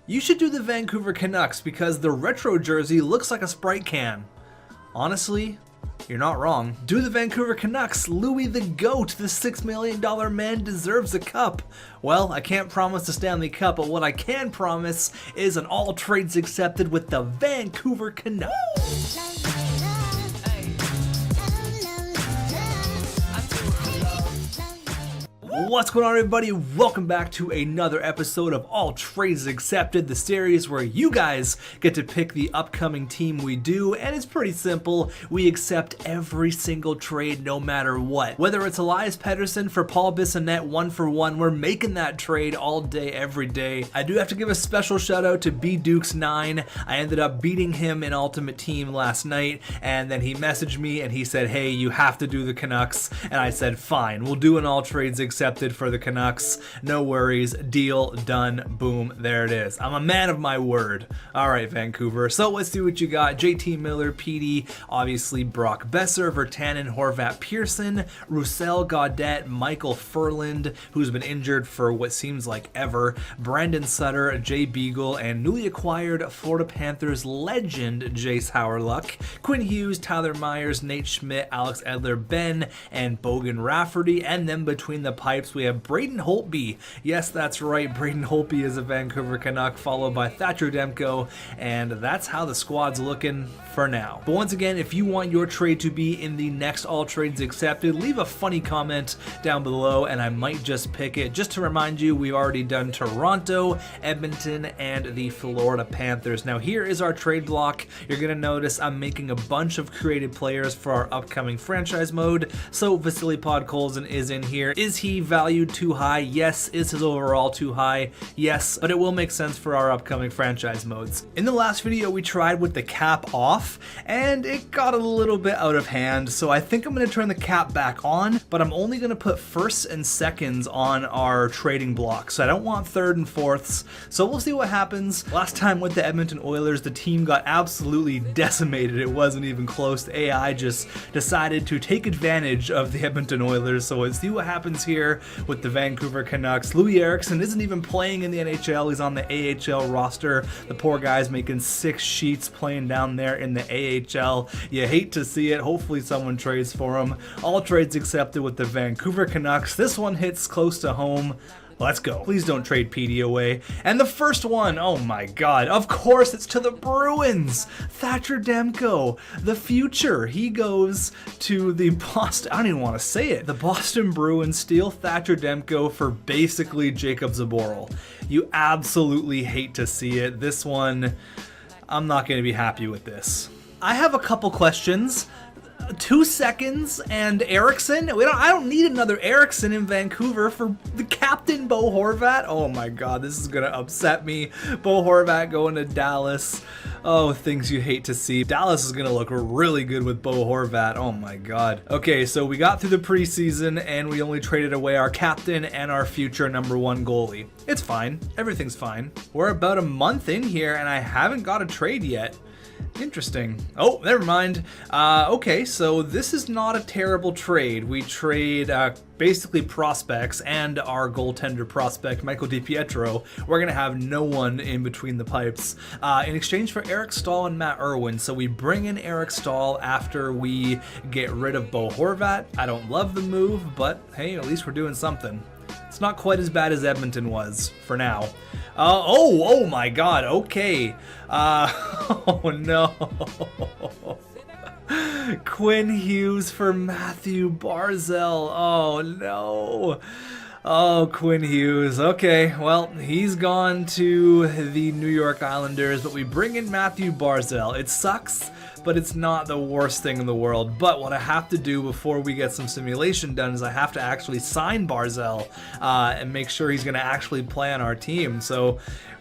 You should do the Vancouver Canucks because the retro jersey looks like a Sprite can. Honestly, you're not wrong. Do the Vancouver Canucks. Louis the GOAT, the $6 million man, deserves a cup. Well, I can't promise the Stanley Cup, but what I can promise is an all trades accepted with the Vancouver Canucks. What's going on, everybody? Welcome back to another episode of All Trades Accepted, the series where you guys get to pick the upcoming team we do, and it's pretty simple. We accept every single trade no matter what. Whether it's Elias Pettersson for Paul Bissonnette 1-for-1, we're making that trade all day, every day. I do have to give a special shout out to bdukes9. I ended up beating him in Ultimate Team last night, and then he messaged me and he said, hey, you have to do the Canucks, and I said, fine, we'll do an All Trades Accepted for the Canucks. No worries. Deal done. Boom. There it is. I'm a man of my word. All right, Vancouver. So let's see what you got. JT Miller, Petey, obviously Brock Besser, Virtanen, Horvat, Pearson, Roussel, Gaudette, Michael Furland, who's been injured for what seems like ever, Brandon Sutter, Jay Beagle, and newly acquired Florida Panthers legend Jace Howerluck, Quinn Hughes, Tyler Myers, Nate Schmidt, Alex Edler, Ben, and Bogan Rafferty. And then between the pipes, we have Braden Holtby. Yes, that's right. Braden Holtby is a Vancouver Canuck, followed by Thatcher Demko, and that's how the squad's looking for now. But once again, if you want your trade to be in the next All Trades Accepted, leave a funny comment down below, and I might just pick it. Just to remind you, we've already done Toronto, Edmonton, and the Florida Panthers. Now, here is our trade block. You're going to notice I'm making a bunch of created players for our upcoming franchise mode. So, Vasily Podkolzin is in here. Is he valued too high? Yes. Is his overall too high? Yes, but it will make sense for our upcoming franchise modes. In the last video, we tried with the cap off, and it got a little bit out of hand, so I think I'm going to turn the cap back on, but I'm only going to put firsts and seconds on our trading block, so I don't want third and fourths, so we'll see what happens. Last time with the Edmonton Oilers, the team got absolutely decimated. It wasn't even close. The AI just decided to take advantage of the Edmonton Oilers, so let's see what happens here with the Vancouver Canucks. Louis Eriksson isn't even playing in the NHL. He's on the AHL roster. The poor guy's making 6 sheets playing down there in the AHL. You hate to see it. Hopefully someone trades for him. All trades accepted with the Vancouver Canucks. This one hits close to home. Let's go. Please don't trade Petey away. And the first one, oh my god, of course it's to the Bruins. Thatcher Demko, the future. He goes to the Boston, I don't even want to say it. The Boston Bruins steal Thatcher Demko for basically Jacob Zaboral. You absolutely hate to see it. This one, I'm not going to be happy with this. I have a couple questions. 2 seconds and Eriksson. I don't need another Eriksson in Vancouver for the captain, Bo Horvat. Oh my god, this is gonna upset me. Bo Horvat going to Dallas. Oh, things you hate to see. Dallas is gonna look really good with Bo Horvat. Oh my god. Okay, so we got through the preseason and we only traded away our captain and our future #1 goalie. It's fine. Everything's fine. We're about a month in here and I haven't got a trade yet. Interesting. Oh, never mind. Okay, so this is not a terrible trade. We trade basically prospects and our goaltender prospect, Michael DiPietro. We're going to have no one in between the pipes in exchange for Eric Stahl and Matt Irwin. So we bring in Eric Stahl after we get rid of Bo Horvat. I don't love the move, but hey, at least we're doing something. It's not quite as bad as Edmonton was for now. Oh my god, okay. Oh no. Quinn Hughes for Matthew Barzal. Oh no. Oh, Quinn Hughes. Okay, well, he's gone to the New York Islanders, but we bring in Matthew Barzal. It sucks, but it's not the worst thing in the world. But what I have to do before we get some simulation done is I have to actually sign Barzal and make sure he's going to actually play on our team. So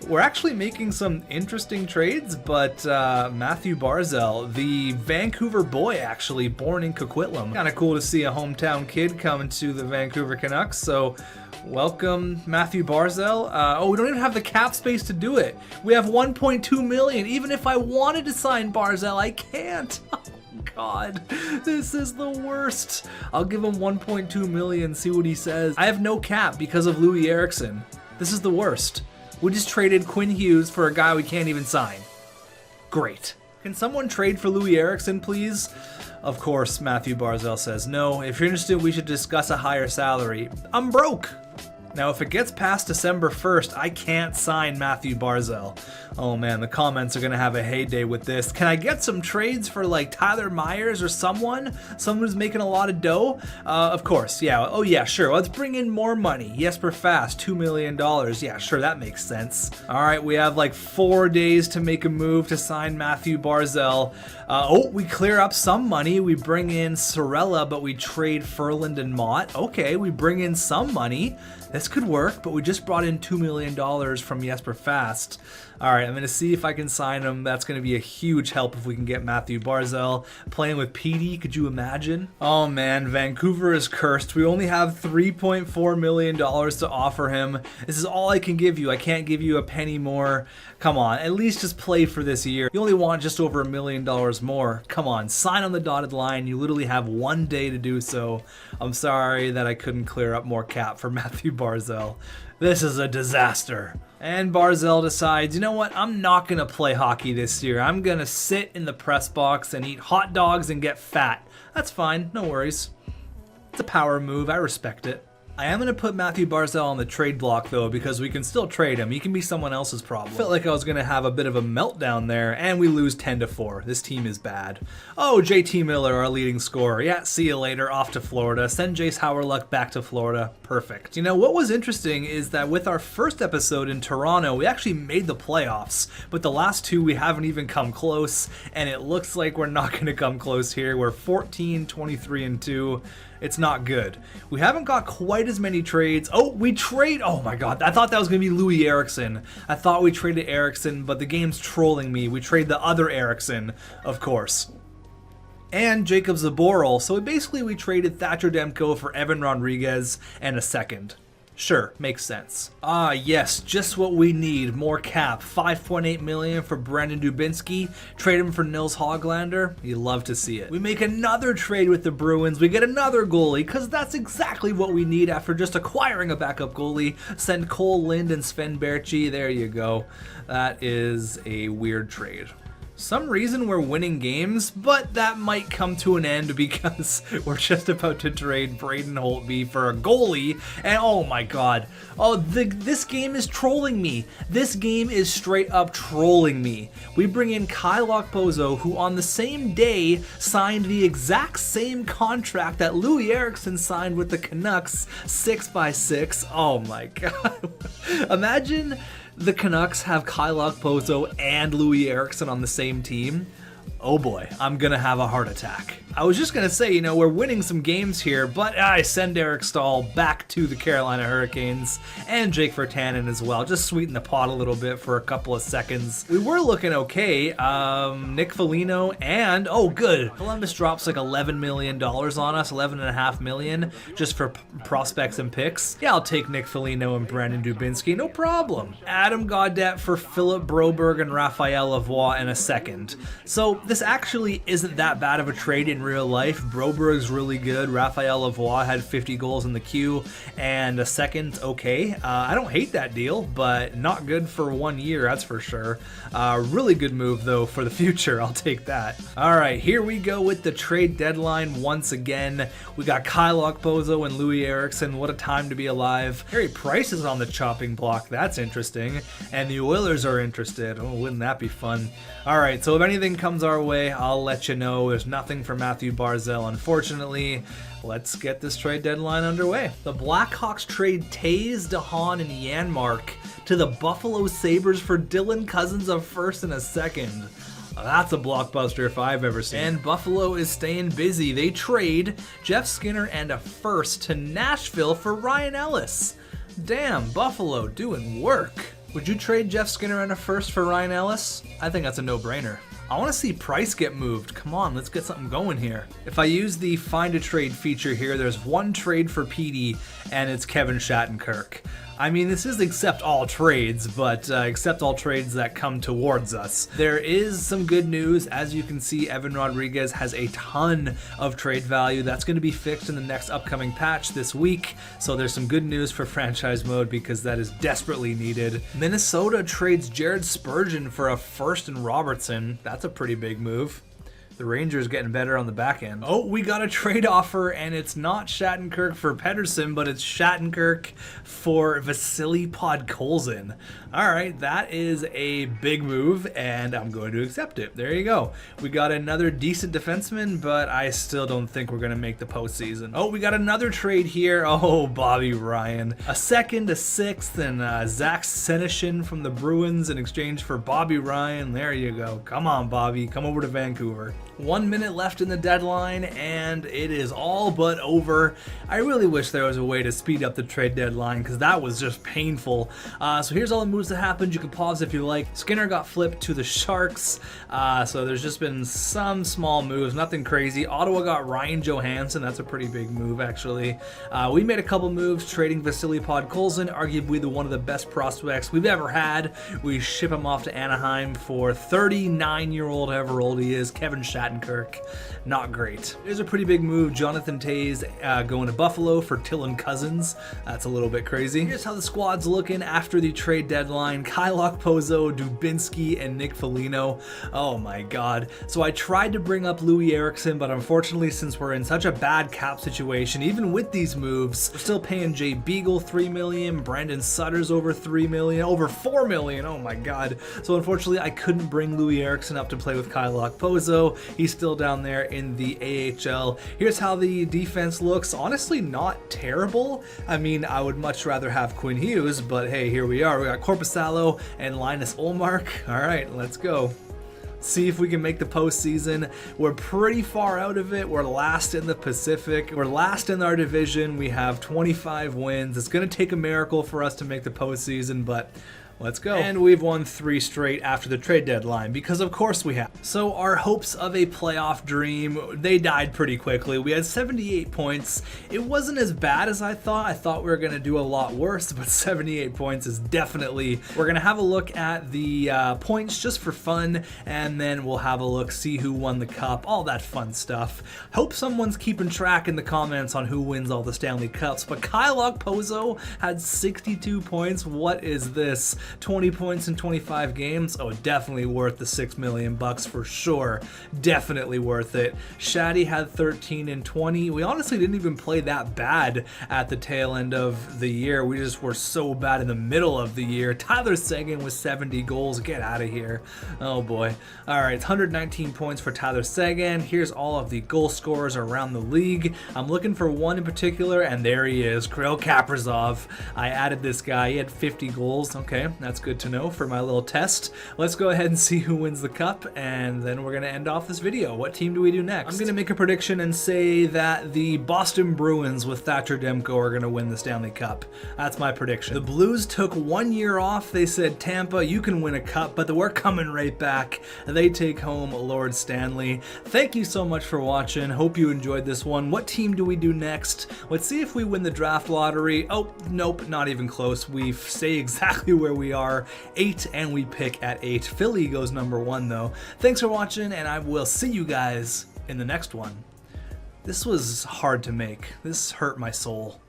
we're actually making some interesting trades, but Matthew Barzal, the Vancouver boy, actually born in Coquitlam. Kind of cool to see a hometown kid coming to the Vancouver Canucks. So welcome, Matthew Barzal. Oh, we don't even have the cap space to do it. We have 1.2 million. Even if I wanted to sign Barzal, I can't. Oh, God, this is the worst. I'll give him 1.2 million, see what he says. I have no cap because of Louis Eriksson. This is the worst. We just traded Quinn Hughes for a guy we can't even sign. Great. Can someone trade for Louis Eriksson, please? Of course, Matthew Barzal says no. If you're interested, we should discuss a higher salary. I'm broke. Now, if it gets past December 1st, I can't sign Matthew Barzal. Oh man, the comments are gonna have a heyday with this. Can I get some trades for like Tyler Myers or someone who's making a lot of dough? Of course, yeah. Oh yeah, sure. Let's bring in more money. Jesper Fast, $2 million. Yeah, sure, that makes sense. All right, we have like 4 days to make a move to sign Matthew Barzal. We clear up some money. We bring in Sorella, but we trade Ferland and Mott. Okay, we bring in some money. This could work, but we just brought in $2 million from Jesper Fast. All right, I'm going to see if I can sign him. That's going to be a huge help if we can get Matthew Barzal playing with PD. Could you imagine? Oh man, Vancouver is cursed. We only have $3.4 million to offer him. This is all I can give you. I can't give you a penny more. Come on, at least just play for this year. You only want just over $1 million more. Come on, sign on the dotted line. You literally have 1 day to do so. I'm sorry that I couldn't clear up more cap for Matthew Barzal. This is a disaster. And Barzal decides, you know what, I'm not going to play hockey this year. I'm going to sit in the press box and eat hot dogs and get fat. That's fine, no worries. It's a power move, I respect it. I am going to put Matthew Barzal on the trade block though, because we can still trade him. He can be someone else's problem. Felt like I was going to have a bit of a meltdown there, and we lose 10-4. This team is bad. Oh, JT Miller, our leading scorer. Yeah, see you later, off to Florida. Send Jace Howerluck back to Florida. Perfect. You know, what was interesting is that with our first episode in Toronto, we actually made the playoffs, but the last two we haven't even come close, and it looks like we're not going to come close here. We're 14, 23-2. It's not good. We haven't got quite as many trades. Oh, we trade. Oh my God. I thought that was going to be Louis Eriksson. I thought we traded Eriksson, but the game's trolling me. We trade the other Eriksson, of course. And Jacob Zaboral. So basically we traded Thatcher Demko for Evan Rodriguez and a second. Sure, makes sense. Ah, yes, just what we need. More cap. $5.8 million for Brandon Dubinsky. Trade him for Nils Hoglander. You love to see it. We make another trade with the Bruins. We get another goalie, because that's exactly what we need after just acquiring a backup goalie. Send Cole Lind and Sven Berchi. There you go. That is a weird trade. Some reason we're winning games, but that might come to an end because we're just about to trade Braden Holtby for a goalie, and oh my God, this game is trolling me. This game is straight up trolling me. We bring in Kyle Okposo, who on the same day signed the exact same contract that Louis Eriksson signed with the Canucks, 6x6. Oh my God. Imagine the Canucks have Kyle Okposo and Louis Eriksson on the same team. Oh boy, I'm gonna have a heart attack. I was just gonna say, you know, we're winning some games here, but I send Eric Stahl back to the Carolina Hurricanes and Jake Virtanen as well. Just sweeten the pot a little bit for a couple of seconds. We were looking okay. Nick Foligno and, oh good, Columbus drops like $11 million on us, $11.5 million just for prospects and picks. Yeah, I'll take Nick Foligno and Brandon Dubinsky, no problem. Adam Gaudette for Philip Broberg and Raphael Lavoie in a second. So this actually isn't that bad of a trade in real life. Broberg's really good. Raphael Lavoie had 50 goals in the queue and a second, okay. I don't hate that deal, but not good for 1 year, that's for sure. Really good move though for the future. I'll take that. All right, here we go with the trade deadline once again. We got Kyle Okposo and Louis Eriksson. What a time to be alive. Harry Price is on the chopping block. That's interesting. And the Oilers are interested. Oh, wouldn't that be fun? All right, so if anything comes our way, I'll let you know. There's nothing for Matthew Barzal, unfortunately. Let's get this trade deadline underway. The Blackhawks trade Taze, DeHaan, and Janmark to the Buffalo Sabres for Dylan Cousins, a first and a second. That's a blockbuster if I've ever seen. And Buffalo is staying busy. They trade Jeff Skinner and a first to Nashville for Ryan Ellis. Damn, Buffalo doing work. Would you trade Jeff Skinner and a first for Ryan Ellis? I think that's a no-brainer. I want to see Price get moved. Come on, let's get something going here. If I use the find a trade feature here, there's one trade for PD, and it's Kevin Shattenkirk. I mean, this is accept all trades, but accept all trades that come towards us. There is some good news. As you can see, Evan Rodriguez has a ton of trade value. That's going to be fixed in the next upcoming patch this week. So there's some good news for franchise mode because that is desperately needed. Minnesota trades Jared Spurgeon for a first and Robertson. That's a pretty big move. The Rangers getting better on the back end. Oh, we got a trade offer, and it's not Shattenkirk for Pettersson, but it's Shattenkirk for Vasily Podkolzin. All right, that is a big move, and I'm going to accept it. There you go. We got another decent defenseman, but I still don't think we're going to make the postseason. Oh, we got another trade here. Oh, Bobby Ryan. A second, a sixth, and Zach Senyshyn from the Bruins in exchange for Bobby Ryan. There you go. Come on, Bobby. Come over to Vancouver. 1 minute left in the deadline, and it is all but over. I really wish there was a way to speed up the trade deadline because that was just painful. So here's all the moves that happened. You can pause if you like. Skinner got flipped to the Sharks. So there's just been some small moves, nothing crazy. Ottawa got Ryan Johansson. That's a pretty big move, actually. We made a couple moves trading Vasily Podkolzin, arguably one of the best prospects we've ever had. We ship him off to Anaheim for 39-year-old, however old he is, Kevin Shattenkirk. Not great. There's a pretty big move. Jonathan Toews going to Buffalo for Tillon Cousins. That's a little bit crazy. Here's how the squad's looking after the trade deadline. Kylok Pozo, Dubinsky, and Nick Foligno. Oh my god. So I tried to bring up Louis Eriksson, but unfortunately, since we're in such a bad cap situation, even with these moves, we're still paying Jay Beagle $3 million, Brandon Sutter's over $3 million, over $4 million. Oh my god. So unfortunately, I couldn't bring Louis Eriksson up to play with Kylok Pozo. He's still down there in the AHL. Here's how the defense looks. Honestly, not terrible. I mean, I would much rather have Quinn Hughes, but hey, here we are. We got Korpisalo and Linus Ullmark. All right, let's go. See if we can make the postseason. We're pretty far out of it. We're last in the Pacific. We're last in our division. We have 25 wins. It's going to take a miracle for us to make the postseason, but let's go. And we've won 3 straight after the trade deadline, because of course we have. So our hopes of a playoff dream, they died pretty quickly. We had 78 points. It wasn't as bad as I thought. I thought we were going to do a lot worse, but 78 points is definitely... We're going to have a look at the points just for fun, and then we'll have a look, see who won the cup, all that fun stuff. Hope someone's keeping track in the comments on who wins all the Stanley Cups, but Kylok Pozo had 62 points. What is this? 20 points in 25 games. Oh, definitely worth the $6 million for sure. Definitely worth it. Shaddy had 13 and 20. We honestly didn't even play that bad at the tail end of the year. We just were so bad in the middle of the year. Tyler Seguin with 70 goals. Get out of here. Oh boy. All right, it's 119 points for Tyler Seguin. Here's all of the goal scorers around the league. I'm looking for one in particular, and there he is, Kirill Kaprizov. I added this guy. He had 50 goals. Okay. That's good to know for my little test. Let's go ahead and see who wins the cup, and then we're going to end off this video. What team do we do next? I'm going to make a prediction and say that the Boston Bruins with Thatcher Demko are going to win the Stanley Cup. That's my prediction. The Blues took 1 year off. They said, Tampa, you can win a cup, but we're coming right back. They take home Lord Stanley. Thank you so much for watching. Hope you enjoyed this one. What team do we do next? Let's see if we win the draft lottery. Oh, nope, not even close. We stay exactly where we are, 8, and we pick at 8. Philly goes number 1 though. Thanks for watching, and I will see you guys in the next one. This was hard to make. This hurt my soul.